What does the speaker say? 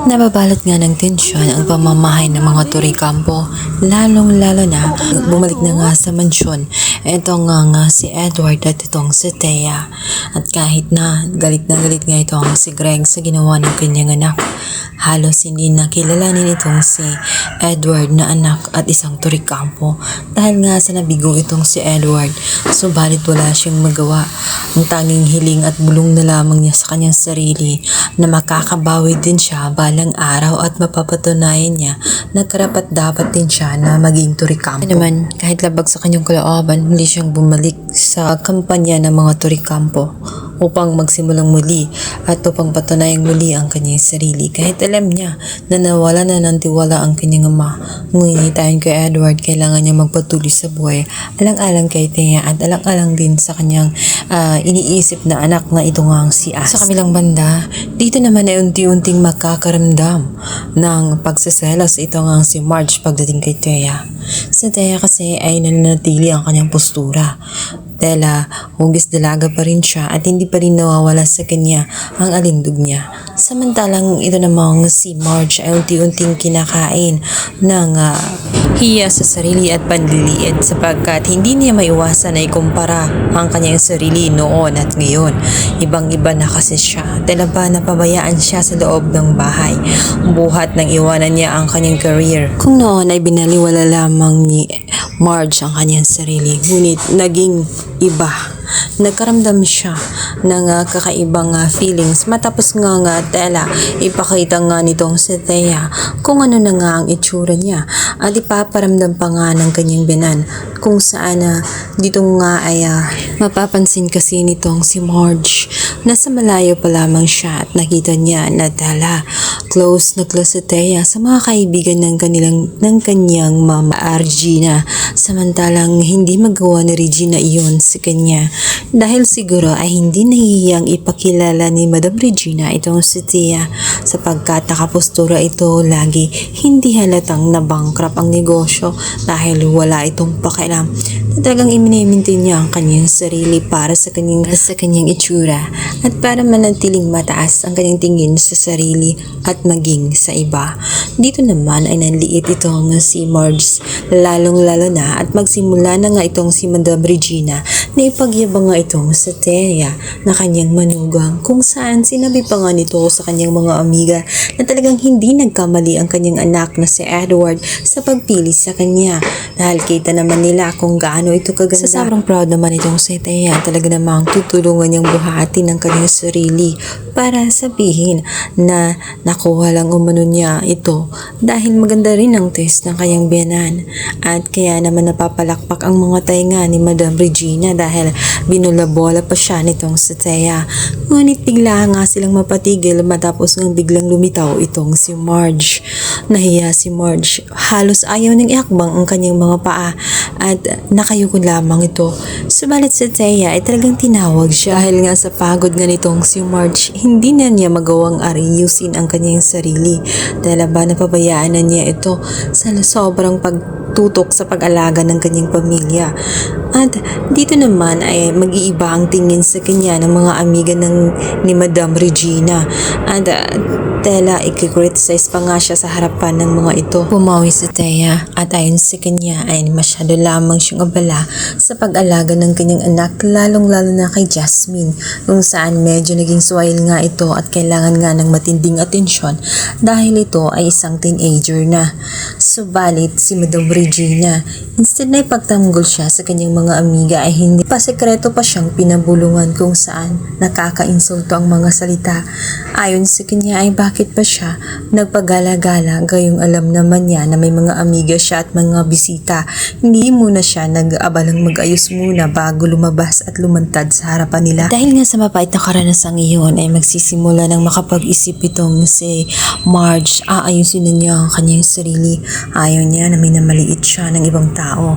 Nababalot nga ng tensyon ang pamamahay ng mga Torrecampo, lalong-lalo na bumalik na nga sa mansyon. Ito nga si Edward at itong si Thea. At kahit na galit nga itong si Greg sa ginawa ng kanyang anak, halos hindi na kilalanin itong si Edward na anak at isang Torrecampo dahil nga sa nabigo itong si Edward. Subalit wala siyang magawa. Ang tanging hiling at bulong na lamang niya sa kanyang sarili na makakabawi din siya balang araw at mapapatunayan niya na karapat-dapat din siya na maging Torrecampo. Naman, kahit labag sa kanyang kalooban, muli siyang bumalik sa kampanya ng mga Torrecampo upang magsimulang muli at upang patunayang muli ang kanyang sarili. Kahit alam niya na nawala na ng tiwala ang kanyang ama, ngunit ayon kay Edward, kailangan niya magpatuloy sa buhay, alang-alang kay Thea at alang-alang din sa kanyang iniisip na anak na ito nga ang si As. Sa kabilang banda, dito naman ay unti-unting makakaramdam ng pagsiselos ito nga si Marge pagdating kay Thea. Si Thea kasi ay nananatili ang kanyang postura. Tela, hugis dalaga pa rin siya at hindi pa rin nawawala sa kanya ang alindog niya. Samantalang ito namang si Marge ay unti-unting kinakain ng hiya sa sarili at panliliit sapagkat hindi niya maiwasan na ikumpara ang kanyang sarili noon at ngayon. Ibang-iba na kasi siya. Tela ba napabayaan siya sa loob ng bahay. Buhat nang iwanan niya ang kanyang career. Kung noon ay binaliwala lamang ni Marge ang kanyang sarili, ngunit naging iba. Nagkaramdam siya ng kakaibang feelings matapos nga Tela ipakita nga nitong si Thea kung ano na nga ang itsura niya at ipaparamdam pa nga ng kanyang binan kung saan dito nga ay mapapansin kasi nitong si Marge. Nasa malayo pa lamang siya at nakita niya na Tela close na close si Thea sa mga kaibigan ng kanyang mama Regina, samantalang hindi magawa ni Regina iyon sa kanya dahil siguro ay hindi nahihiyang ipakilala ni Madam Regina itong si Thea sapagkat nakapostura ito lagi, hindi halatang nabankrupt ang negosyo dahil wala itong pakialam. Talagang iminimintin niya ang kanyang sarili para sa kanyang itsura at para manatiling mataas ang kanyang tingin sa sarili at maging sa iba. Dito naman ay nanliit itong si Marge lalong-lalo na at magsimula na nga itong si Madam Regina na ipagyabang nga itong sa Thea na kanyang manugang kung saan sinabi pa nga nito sa kanyang mga amiga na talagang hindi nagkamali ang kanyang anak na si Edward sa pagpili sa kanya dahil kita naman nila kung gaano ito kaganda. Sa sobrang proud naman itong si Thea, talaga namang tutulungan niyang buhatin ang kanyang sarili para sabihin na nakuha lang umano niya ito dahil maganda rin ang test ng kanyang biyanan at kaya naman napapalakpak ang mga tainga ni Madam Regina dahil binula-bola pa siya nitong si Thea. Ngunit bigla nga silang mapatigil matapos ng biglang lumitaw itong si Marge. Nahiya si Marge, halos ayaw niyang iakbang ang kanyang mga paa at nakayuko lamang ito. Subalit si Thea ay talagang tinawag siya dahil nga sa pagod nga nitong si Marge, hindi na niya magawang ariyusin ang kanyang sarili dahil ba napabayaan na niya ito sa sobrang pagtutok sa pag-alaga ng kanyang pamilya. At dito naman ay mag-iiba ang tingin sa kanya ng mga amiga ni Madam Regina at Tela i-criticize pa nga siya sa harapan ng mga ito. Pumawi si Thea at ayon sa kanya ay masyado lamang siyang abala sa pag-alaga ng kanyang anak lalong-lalo na kay Jasmine kung saan medyo naging suwail nga ito at kailangan nga ng matinding atensyon dahil ito ay isang teenager na. Subalit si Madam Regina, instead na ipagtanggol siya sa kanyang mga amiga ay hindi pa sekreto pa siyang pinabulungan kung saan nakaka-insulto ang mga salita. Ayon sa kanya ay bakit pa siya nagpagala-gala gayong alam naman niya na may mga amiga siya at mga bisita. Hindi muna siya nag-abalang mag-ayos muna bago lumabas at lumantad sa harapan nila. Dahil nga sa mapait na karanasang iyon ay magsisimula ng makapag-isip itong si Marge. Aayusin na niya ang kanyang sarili. Ayaw niya na may namaliit siya ng ibang tao.